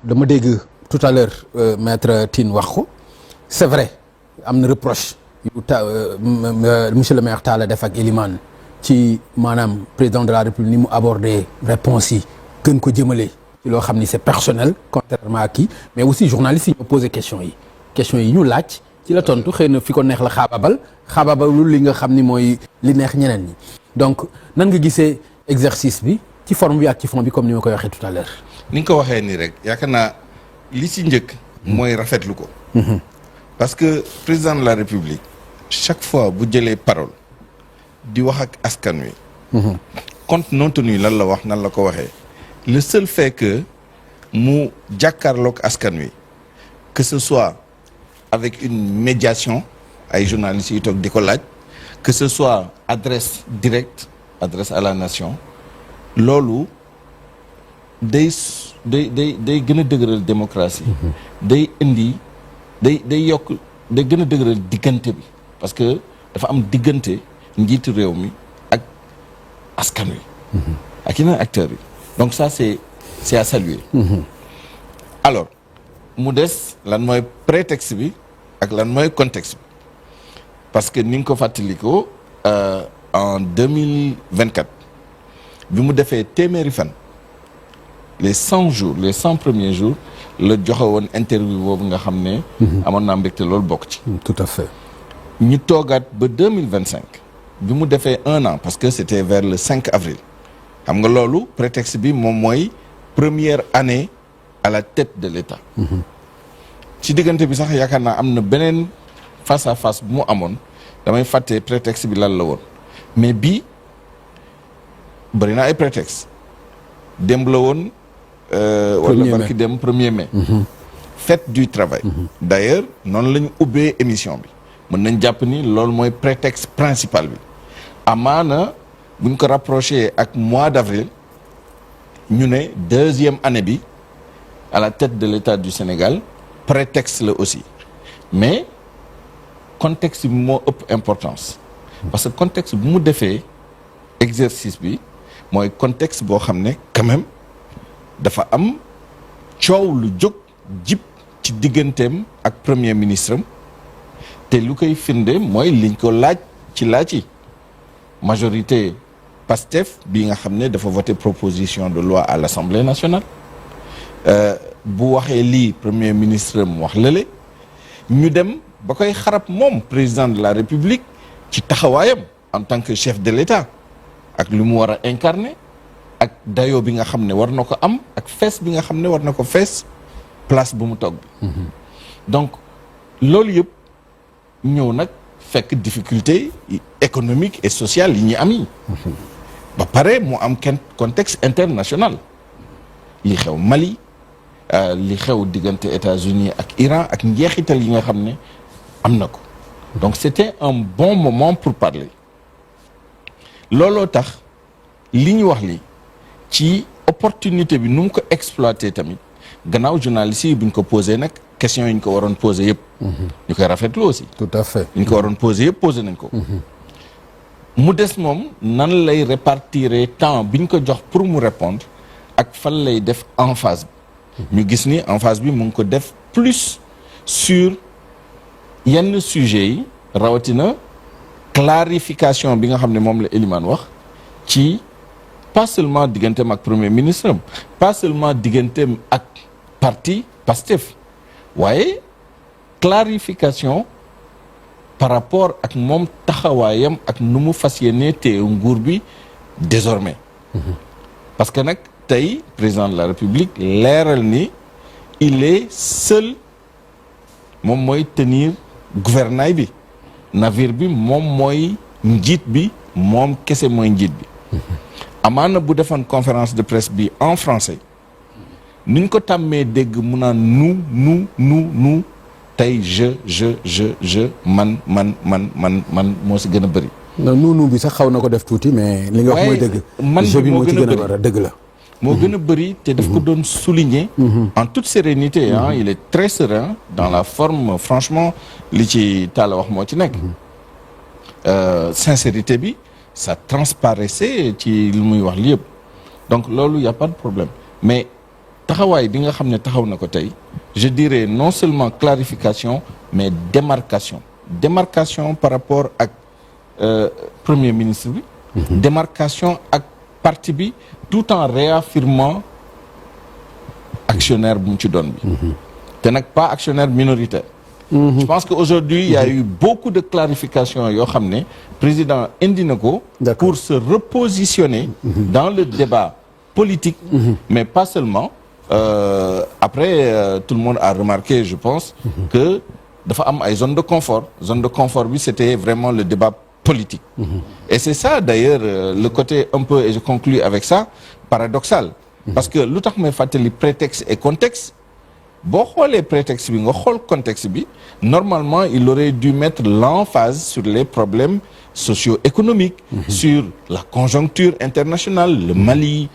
dama dégg tout à l'heure maître Tine wax ko c'est vrai am na reproche yu monsieur le maire Talla def ak Elimane ci maanaam président de la République ni mu abordé réponse yi gën ko jëmale ci loo xam ni c'est personnel contrairement à kii mais aussi journalistes yi ñoo posé question yi ñu laaj ci la tontu xëy na fi ko neex la xaababalul li nga xam ni mooy li neex ñeneen ñi donc nan nga gisee exercice bi ci forme bi ak ci fond bi comme ni ma koy waxee tout à l'heure ni nga ko waxee nii rek yaakaar naa li ci njëkk mooy rafetlu ko parce que président de la République chaque fois bu jëlee parole di wax ak askan wi compte non tenu lan la wax nan la ko waxee le seul fait que mu jàkkaarloog askan wi que ce soit avec une médiation ay journalistes yi toog di ko laaj que ce soit adresse directe adresse à la nation loolu day gën a dëgëral démocratie day indi day yokk day gën a dëgëral diggante bi parce que dafa am diggante njiitu réew mi ak askan wi ak yeneen acteurs yi donc ça c'est à saluer alors mu des lan mooy prétexte bi ak lan mooy contexte bi parce que ni nga ko fàttalikoo en 2024 bi mu defee téeméeri fan les 100 premiers jours la joxe woon interview boobu nga xam ne amoon naa mbégte loolu bokk ci tout à fait ñu toogaat ba 2025 bi mu defee 1 an parce que c'était vers le 5 avril xam nga loolu prétexte bi moom mooy première année à la tête de l'État ci diggante bi sax yaakaar naa am na beneen face à face bu mu amoon damay fàtte prétexte bi lan la woon mais bii bëri na ay prétexte démb la woon wala barki dem 1er mai fête du travail d'ailleurs noonu la ñu ubbee émission bi mën nañ jàpp ni loolu mooy prétexte principal bi amaana buñ ko rapproché ak mois d'avril ñu ne 2e année bi à la tête de l'État du Sénégal prétexte la aussi mais contexte bi moo ëpp importance parce que contexte bu mu defee exercice bi mooy contexte boo xam ne quand même dafa am coow lu jóg jib ci digganteem ak premier ministre am te lu koy firnde mooy liñ ko laaj yi majorité PASTEF bi nga xam ne dafa voté proposition de loi à l'Assemblée nationale bu waxee lii premier ministre am wax lële ñu dem ba koy xarab moom président de la République ci taxawaayam en tant que chef de l'État ak lu mu war a incarner ak dayoo bi nga xam ne war na ko am ak fees bi nga xam ne war na ko fees place bu mu toog bi donc loolu yëpp ñëw nag fekk difficulté économique et sociale yi ñu am yi ba pare mu am contexte international li xew Mali li xew diggante États-Unis ak Iran ak njeexital yi nga xam ne am na ko donc c'était un bon moment pour parler looloo tax li ñu wax li ci opportunité bi nu mu ko exploiter tamit gannaaw journalistes yi bu ñu ko posé nag question yi ñu ko waroon posé yëpp ñu koy rafetlu aussi tout à fait ñu ko waroon posé yëpp posé nañ ko mu des moom nan lay répartir temps bi ñu ko jox pour mu répondre ak fan lay def emphase bi ñu gis ni emphase bi mu ngi ko def plus sur yenn sujets yi rawatina clarification bi nga xam ne moom la Elimane wax ci pas seulement digganteem ak premier ministre am pas seulement digganteem ak parti PASTEF waaye clarification par rapport ak moom taxawaayam ak nu mu fas yéene te nguur bi désormais parce que nag tey président de la République leeral ni il est seul moom mooy tenir gouvernail bi navire bi moom mooy njiit bi moom kese mooy njiit bi amaana bu defoon conférence de presse bi en français niñ ko tàmmee dégg mu naan nous tey je man moo si gën a bëri. nuunu bi sax xaw na ko def tuuti mais li nga wax mooy dëgg. man jeu bi moo moo ci gën a gën a bëri war a dëgg la. moo gën a bëri te daf ko doon souligner en toute sérénité il est très serein dans la forme franchement li ci Talla wax moo ci nekk sincérité bi ça transparaissait ci li muy wax li yëpp donc loolu y a pas de problème mais taxawaay bi nga xam ne taxaw na ko tey je dirais non seulement clarification mais démarcation par rapport ak premier ministre bi démarcation ak parti bi tout en réaffirmant actionnaire bu mu ci doon bi te nag pas actionnaire minoritaire. Je pense qu'aujourd'hui il y a eu beaucoup de clarifications yoo xam ne président indi na ko pour se repositionner dans le débat politique mais pas seulement après tout le monde a remarqué je pense que dafa am ay zone de confort bi c'était vraiment le débat politique et c'est ça d'ailleurs le côté un peu et je conclus avec ça paradoxal parce que lu tax may fàttali prétexte et contexte boo xoolee prétexte bi nga xool contexte bi normalement il aurait dû mettre l'emphase sur les problèmes socio-économiques sur la conjoncture internationale le Mali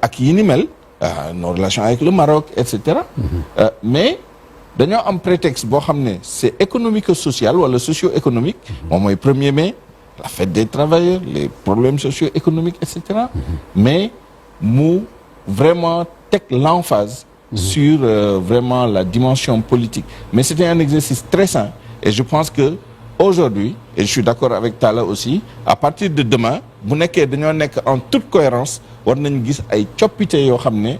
ak yi ni mel nos relations avec le Maroc etc mais dañoo am prétexte boo xam ne c'est économico-social wala socio-économique moom mooy 1er mai la fête des travailleurs les problèmes socio-économiques etc mais mu vraiment teg l'emphase sur vraiment la dimension politique mais c'était un exercice très sain et je pense que aujourd'hui et je suis d'accord avec Talla aussi à partir de demain bu nekkee dañoo nekk en toute cohérence war nañ gis ay coppite yoo xam ne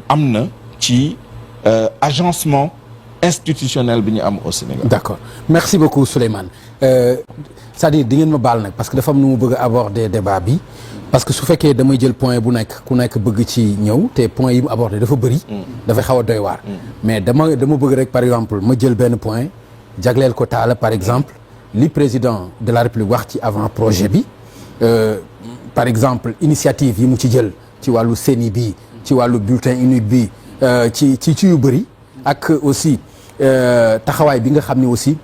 am na ci agencement institutionnel bi ñu am au Sénégal. D'accord merci beaucoup Souleymane c'est-à-dire di ngeen ma baal nag parce que dafa am nu mu bëgg a aborder débat bi parce que su fekkee damay jël point bu nekk ku nekk bëgg ci ñëw te point yi mu abordé dafa bëri. dafay xaw a doy waar. mais dama bëgg rek par exemple ma jël benn point jagleel ko Talla par exemple li président de la République wax ci avant projet bi par exemple initiative yi mu ci jël ci wàllu CENI bi ci wàllu bulletin unique bi ci yu bëri ak aussi taxawaay bi nga xam ne aussi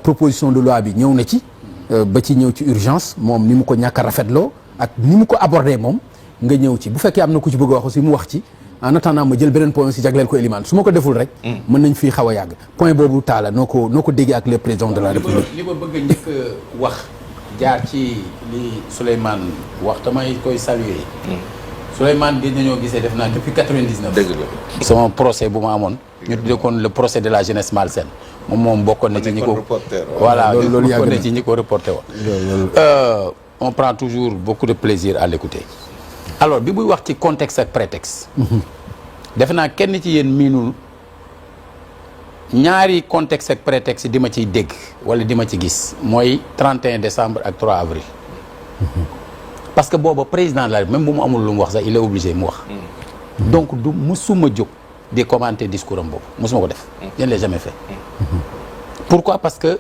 proposition de loi bi ñëw na ci ba ci ñëw ci urgence moom ni mu ko ñàkk a rafetloo ak ni mu ko abordé moom nga ñëw ci bu fekkee am na ku ci bëgg a wax aussi mu wax ci en attendant ma jël beneen point aussi jagleel ko Elimane su ma ko deful rek mën nañ fii xaw a yàgg point boobu Talla noo ko déggee ak le président de la République. li ma bëgg a njëkk wax jaar ci li Souleymane wax damay koy saluer Souleymane gis nañoo gisee def naa depuis 99. dëgg la sama procès bu ma amoon. ñu tuddee kon le procès de la jeunesse malsaine moom bokkoon na ci ñi ko voilà loolu bokkoon na ci ñi ko reporté woon. On prend toujours beaucoup de plaisir à l'écouter. Alors bi muy wax ci contexte ak prétexte. defe naa kenn ci yéen miinul ñaari contexte ak prétexte di ma ciy dégg wala di ma ci gis mooy 31 décembre ak 3 avril. parce que booba président de la République même bu mu amul lu mu wax sax il est obligé mu wax. donc du musuma jóg di commenter discours am boobu musuma ko def. je ne l'ai jamais fait. pourquoi parce que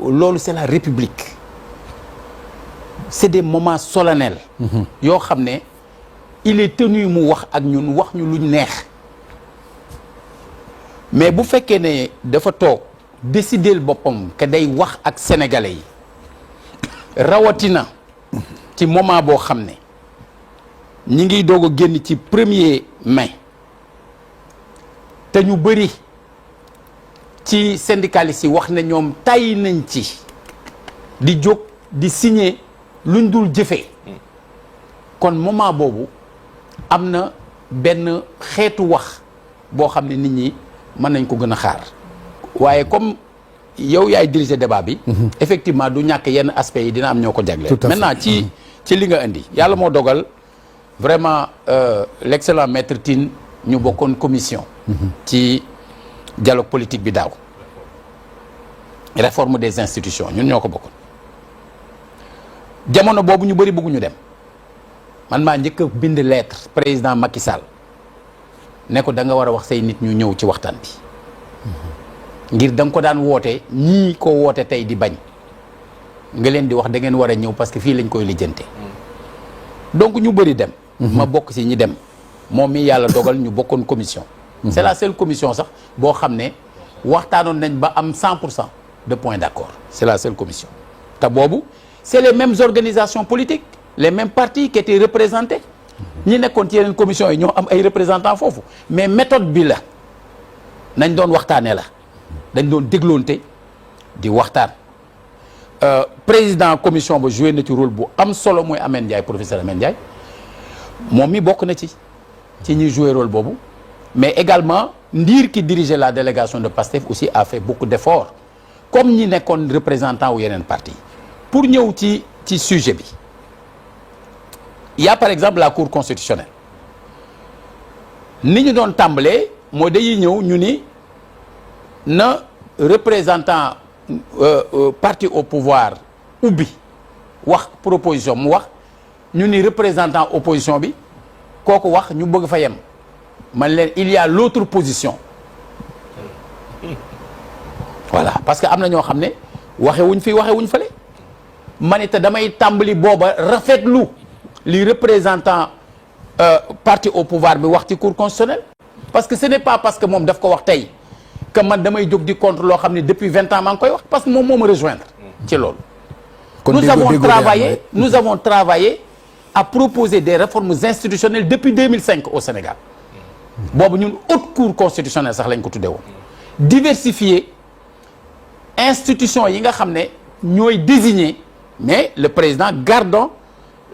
loolu c'est la République. c'est des moments solennels. yoo xam ne il est tenu mu wax ak ñun wax ñu luñ neex. mais bu fekkee ne dafa toog décider boppam que day wax ak sénégalais yi rawatina ci moment boo xam ne ñi ngi doog a génn ci 1er mai te ñu bëri ci syndicalistes yi wax ne ñoom tàyyi nañ ci di jóg di signer luñ dul jëfee kon moment boobu am na benn xeetu wax boo xam ne nit ñi mën nañ ko gën a xaar waaye comme yow yaay diriger débat bi. effectivement du ñàkk yenn aspects yi dina am ñoo ko jagleel. maintenant ci li nga indi yàlla moo dogal vraiment l'excellent maître Tine ñu bokkoon commission. ci dialogue politique bi daaw. réforme des institutions ñun ñoo ko bokkoon. jamono boobu ñu bëri bëgguñu dem man maa njëkk a bind lettre président Macky Sall ne ko da nga war a wax say nit ñu ñëw ci waxtaan bi ngir da nga ko daan woote ñii ko woote tey di bañ nga leen di wax da ngeen war a ñëw parce que fii lañ koy lijjante donc ñu bëri dem ma bokk si ñi dem moom mi yàlla dogal ñu bokkoon commission c'est la seule commission sax boo xam ne waxtaanoon nañ ba am 100% de points d'accord c'est la seule commission te boobu c'est les mêmes organisations politiques les mêmes partis qui étaient représentés ñi nekkoon ci yeneen commission yi ñoo am ay représentants foofu mais méthode bi la nañ doon waxtaanee la dañ doon dégloonte di waxtaan président commission ba joué na ci rôle bu am solo mooy Amène Ndiaye professeur Amène Ndiaye moom mi bokk na ci ñuy joué rôle boobu mais également Ndir qui dirigeait la délégation de PASTEF aussi a fait beaucoup d'efforts comme ñi nekkoon représentant wu yeneen parti pour ñëw ci sujet bi il y a par exemple la Cour constitutionnelle ni ñu doon tàmbalee mooy dañuy ñëw ñu ni na représentant parti au pouvoir ubbi wax proposition mu wax ñu ni représentant opposition bi kooku wax ñu bëgg fa yem man leen il y a l'autre position voilà parce que am na ñoo xam ne waxewuñ fii waxewuñ fële man it damay tàmbali booba rafetlu li représentant parti au pouvoir bi wax ci cour constitutionnelle parce que ce n'est pas parce que moom daf ko wax tey que man damay jóg di contre loo xam ne depuis 20 ans maa ngi koy wax parce que moom moo ma rejoindre ci loolu. Nous avons travaillé à proposer des réformes institutionnelles depuis 2005 au Sénégal boobu ñun haute cour constitutionnelle sax lañ ko tuddee woon diversifier institution yi nga xam ne ñooy désigner mais le président gardant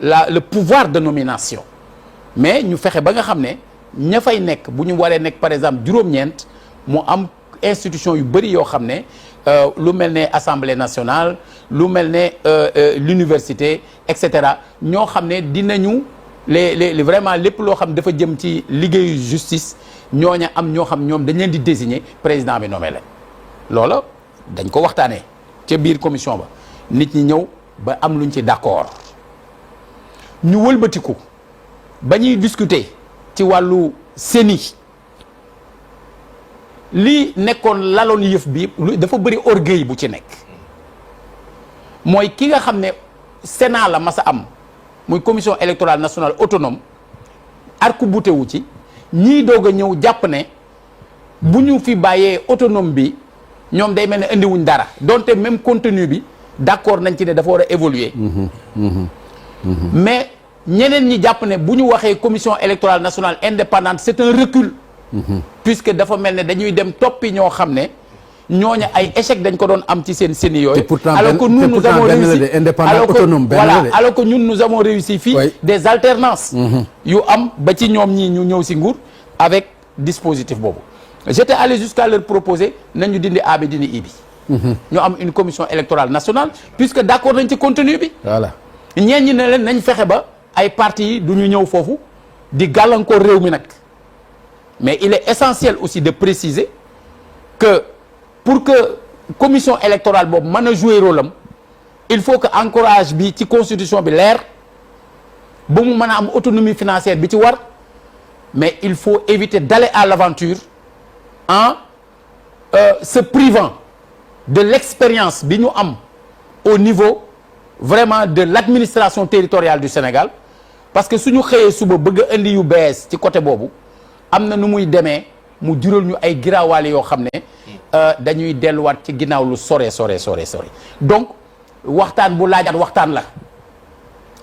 le pouvoir de nomination mais ñu fexe ba nga xam ne ña fay nekk bu ñu waree nekk par exemple juróom-ñeent mu am institution yu bëri yoo xam ne lu mel ne assemblée nationale lu mel ne l'université et cetera ñoo xam ne dinañu les vraiment lépp loo xam dafa jëm ci liggéeyu justice ñooña am ñoo xam ñoom dañ leen di désigner président bi nommé leen loola dañ ko waxtaanee ca biir commission ba nit ñi ñëw ba am luñ ci d'accord ñu wëlbatiku ba ñuy discuter ci wàllu CENI lii nekkoon laloon yëf bi dafa bëri orgueil bu ci nekk mooy ki nga xam ne Sénat la masa am muy commission électorale nationale autonome arc-bouté wu ci ñii doog a ñëw jàpp ne bu ñu fi bàyyee autonome bi ñoom day mel ne indiwuñ dara donte même contenu bi d'accord nañ ci ne dafa war a évoluer mais ñeneen ñi jàpp ne bu ñu waxee commission électorale nationale indépendante c'est un recul puisque dafa mel ne dañuy dem toppi ñoo xam ne ñooñu ay échec dañ ko doon am ci seen séni yooyu alors que nous nous avons réussi alors que ñun nous avons réussi fii des alternances yu am ba ci ñoom ñii ñu ñëw si nguur avec dispositif boobu j'étais allé jusqu'à leur proposer nañu dindi A bi dindi I bi ñu am une commission électorale nationale puisque d'accord nañ ci contenu bi voilà ñeen ñi ne leen nañ fexe ba ay partis yi du ñu ñëw foofu di gàllankoor réew mi nag mais il est essentiel aussi de préciser que pour que commission électorale boobu mën a jouer rôle am il faut que encourage bi ci constitution bi leer ba mu mën a am autonomie financière bi ci war mais il faut éviter d'aller à l'aventure en se privant de l'expérience bi ñu am au niveau vraiment de l'administration territoriale du Sénégal parce que suñu xëyee suba bëgg a indi yu bees ci côté boobu am na nu muy demee mu jural ñu ay giraawaale yoo xam ne dañuy delluwaat ci ginnaaw lu sore donc waxtaan bu laajaat waxtaan la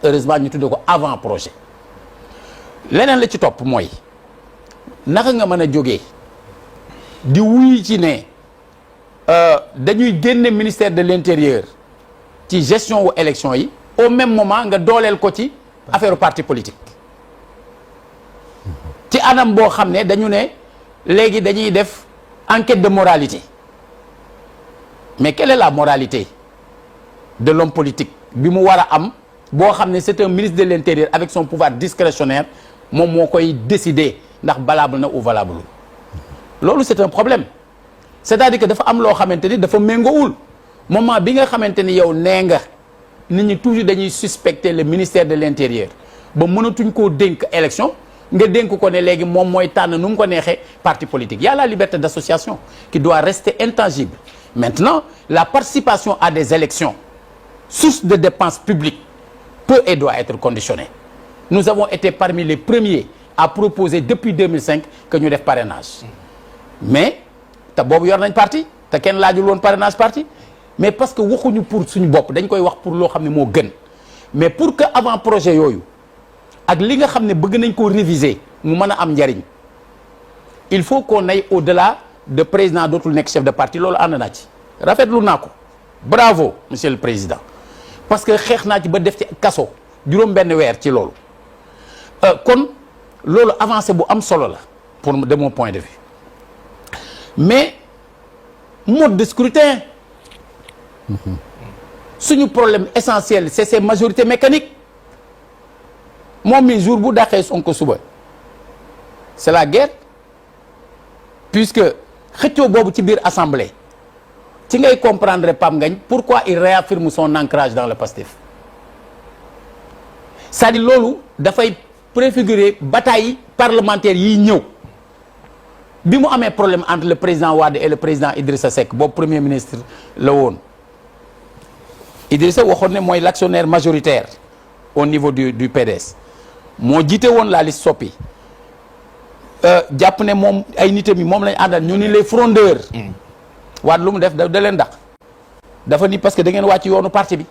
heureusement ñu tuddee ko avant projet leneen la ci topp mooy naka nga mën a jógee di wuy ci ne dañuy génne ministère de l'intérieur ci gestion wu élection yi au même moment nga dooleel ko ci affaire parti politique ci anam boo xam ne dañu ne léegi dañuy def enquête de moralité mais quelle est la moralité de l'homme politique bi mu war a am boo xam ne c'est un ministre de l'intérieur avec son pouvoir discrétionnaire moom moo koy décider ndax valable na ou valable loolu c'est un problème c'est-à-dire que dafa am loo xamante ni dafa méngoowul moment bi nga xamante ni yow nee nga nit ñi toujours dañuy suspecter le ministère de l'intérieur ba mënatuñ koo dénk élection nga dénk ko ne léegi moom mooy tànn nu mu ko neexee parti politique il y a la liberté d'association qui doit rester intangible maintenant la participation à des élections source de dépenses publiques peut et doit être conditionnée nous avons été parmi les premiers à proposer depuis 2005 que ñu def parrainage mais te boobu yor nañ parti te kenn laajul woon parrainage parti mais parce que waxuñu pour suñu bopp dañ koy wax pour loo xam ne moo gën mais pour que avant projet yooyu ak li nga xam ne bëgg nañ koo réviser mu mën a am njariñ il faut qu'on aille au-delà de président dootul nekk chef de parti loolu ànd naa ci rafetlu naa ko bravo monsieur le président parce que xeex naa ci ba def ci kaso juróom benn weer ci loolu kon loolu avancé bu am solo la de mon point de vue mais mode de scrutin suñu problème essentiel c'est ces majorités mécaniques moom mi jour bu dàqee Sonko suba c'est la guerre puisque xëccoo boobu ci biir assemblée ci ngay comprendre Pape Ngagne pourquoi il réaffirme son ancrage dans le PASTEF c'est-à-dire loolu dafay préfigurer bataille parlementaire yiy ñëw bi mu amee problème entre le président Wade et le président Idrissa Seck boobu premier ministre la woon Idrissa waxoon ne mooy l'actionnaire majoritaire au niveau du PDS moo jiite woon la liste Sopi jàpp ne moom ay nitam yi moom lañ àndal ñu ni les frondeurs Wade lu mu def da leen dàq dafa ni parce que da ngeen wàcc yoonu parti bi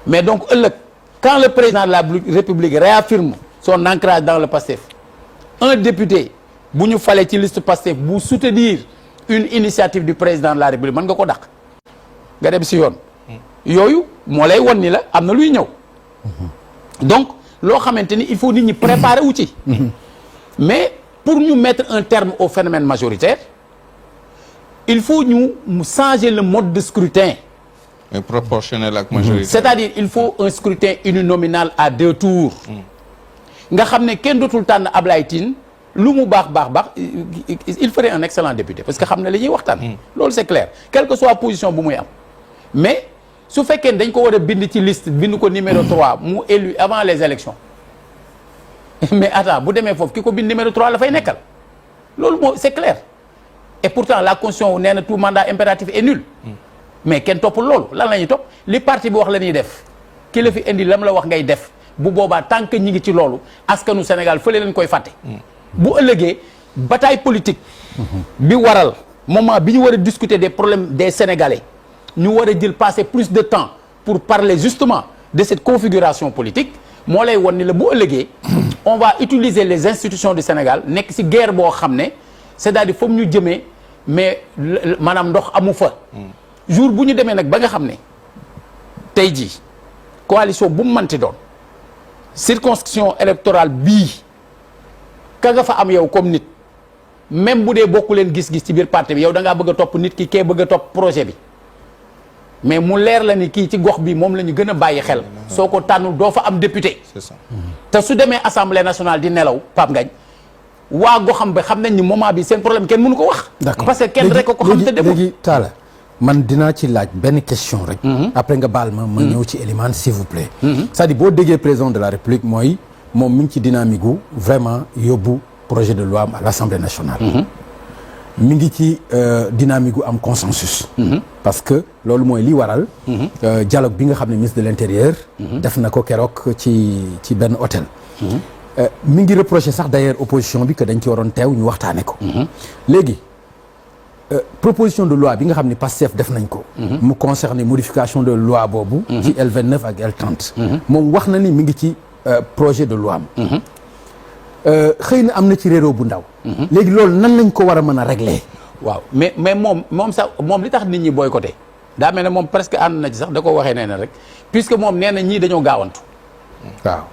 mais donc ëllëg quand le président de la République réaffirme son ancrage dans le PASTEF un député bu ñu falee ci liste PASTEF bu soutenir une initiative du président de la République mën nga ko dàq nga dem si yoon yooyu moo lay won ni la am na luy ñëw donc loo xamante ni il faut nit ñi préparer wu ci mais pour ñu mettre un terme au phénomène majoritaire il faut ñu changer le mode de scrutin mais proportionnel ak majorité c'est-à-dire il faut un scrutin uninominal à 2 tours nga xam ne kenn dootul tànn Ablaye Tine lu mu baax il ferait un excellent député parce que xam ne li ñuy waxtaan loolu c'est clair quelle que soit position bu muy am mais su fekkee dañ ko war a bind ci liste bind ko numéro 3 mu élu avant les élections mais attends bu demee foofu ki ko bind numéro 3 la fay nekkal loolu moo c'est clair et pourtant la constitution nee na tout mandat impératif est nul mais kenn toppul loolu lan la ñuy topp li parti bi wax la ñuy def ki la fi indi lam la wax ngay def bu boobaa tant que ñi ngi ci loolu askanu Sénégal fële leen koy fàtte bu ëllëgee bataille politique bi waral moment bi ñu war a discuter des problèmes des Sénégalais ñu war a jël passer plus de temps pour parler justement de cette configuration politique moo lay won ni la bu ëllëgee on va utiliser les institutions du Sénégal nekk ci guerre boo xam ne c'est-à-dire foofu ñu jëmee mais maanaam ndox amu fa jour bu ñu demee nag ba nga xam ne tey jii coalition bu mu mënti doon circonscription électorale bii ka nga fa am yow comme nit même bu dee bokku leen gis-gis ci biir parti bi yow da ngaa bëgg a topp nit ki kee bëgg a topp projet bi mais mu leer la ni kii ci gox bi moom la ñu gën a bàyyi xel soo ko tànnul doo fa am député c'est ça te su demee assemblée nationale di nelaw Pape Ngagne waa goxam ba xam nañ ni moment bi seen problème kenn mënu ko wax d'accord parce que kenn rek ko xam te demul léegi Talla man dinaa ci laaj benn question rek après nga baal ma ñëw ci Elimane s'il vous plaît c'est-à-dire boo déggee président de la République mooy moom mi ngi ci dynamique gu vraiment yóbbu projet de loi à l'Assemblée nationale mi ngi ci dynamique gu am consensus parce que loolu mooy li waral dialogue bi nga xam ne ministre de l'Intérieur def na ko keroog ci benn hôtel mi ngi reproché sax d'ailleurs opposition bi que dañ ci waroon teew ñu waxtaane ko léegi proposition de loi bi nga xam ne Pastef def nañ ko mu concerné modification de loi boobu ci L29 ak L30 moom wax na ni mi ngi ci projet de loi am xëy na am na ci réeróo bu ndaw léegi loolu nan lañ ko war a mën a régler waaw mais moom sax moom li tax nit ñi boycotté daa mel ne moom presque ànd na ci sax da ko waxee nee na rek puisque moom nee na ñii dañoo gaawantu waaw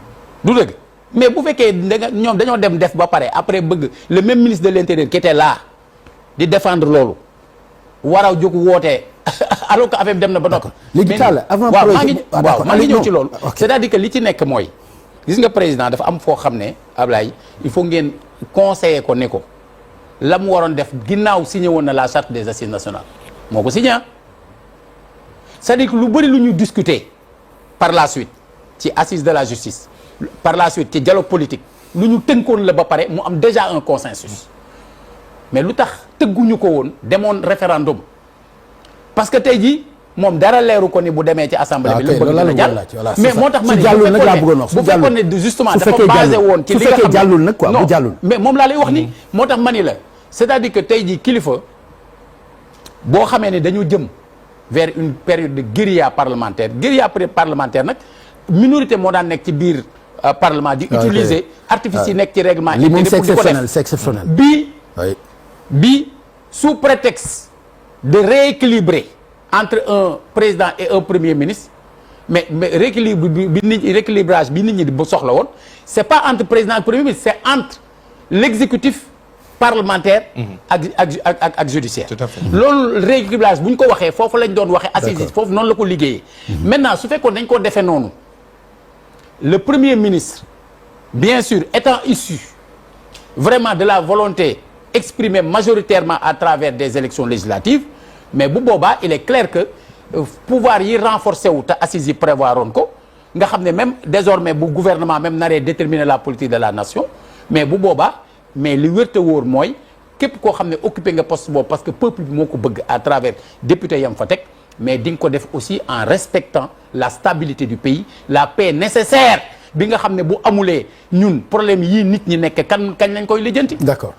du dëgg mais bu fekkee ñoom dañoo dem def ba pare après bëgg le même ministre de l'Intérieur qui était là di défendre loolu war a jóg wootee alors que affaire bi dem na ba noppi léegi Talla avant waaw maa ngi ñëw ci loolu c'est-à-dire que li ci nekk mooy gis nga président dafa am foo xam ne Ablaye il faut ngeen conseiller ko ne ko la mu waroon def ginnaaw signé woon na la charte des assises nationales moo ko signé c'est-à-dire que lu bëri lu ñu discuter par la suite ci assises de la justice par la suite ci dialogue politique lu ñu tënkoon la ba pare mu am déjà un consensus mais lu tax tëgguñu ko woon demoon référendum parce que tey jii moom dara leeru ko ni bu demee ci assemblée bi la bëgg dina jàll mais moo tax ma ne bu fekkoon ne justement dafa basé woon ci li nga xam ne jàllul nag quoi bu jàllul mais moom laa lay wax ni moo tax ma ni la c'est-à-dire que tey jii kilifa boo xamee ne dañu jëm vers une période de guérilla parlementaire nag minorité moo daan nekk ci biir parlement di utiliser artifice yi nekk ci règlement li moom c'est exceptionnel bii sous prétexte de rééquilibrer entre un président et un premier ministre mais rééquilibrage bi nit ñi di soxla woon c'est pas entre président et premier ministre c'est entre l'exécutif parlementaire ak judiciaire. Tout à fait. loolu rééquilibrage bu ñu ko waxee foofu lañ doon waxee assises foofu noonu la ko liggéeyee. maintenant su fekkoon dañ ko defee noonu le premier ministre bien sûr étant issu vraiment de la volonté exprimée majoritairement à travers des élections législatives mais bu boobaa il est clair que pouvoir yi renforcé wu te assises yi prévoir woon ko nga xam ne même désormais bu gouvernement même naree déterminer la politique de la nation mais bu boobaa mais li wér te wóor mooy képp koo xam ne occupé nga poste boobu parce que peuple bi moo ko bëgg à travers député yam fa teg mais di nga ko def aussi en respectant la stabilité du pays la paix nécessaire bi nga xam ne bu amulee ñun problème yii nit ñi nekk kañ lañ koy lijjanti. D'accord.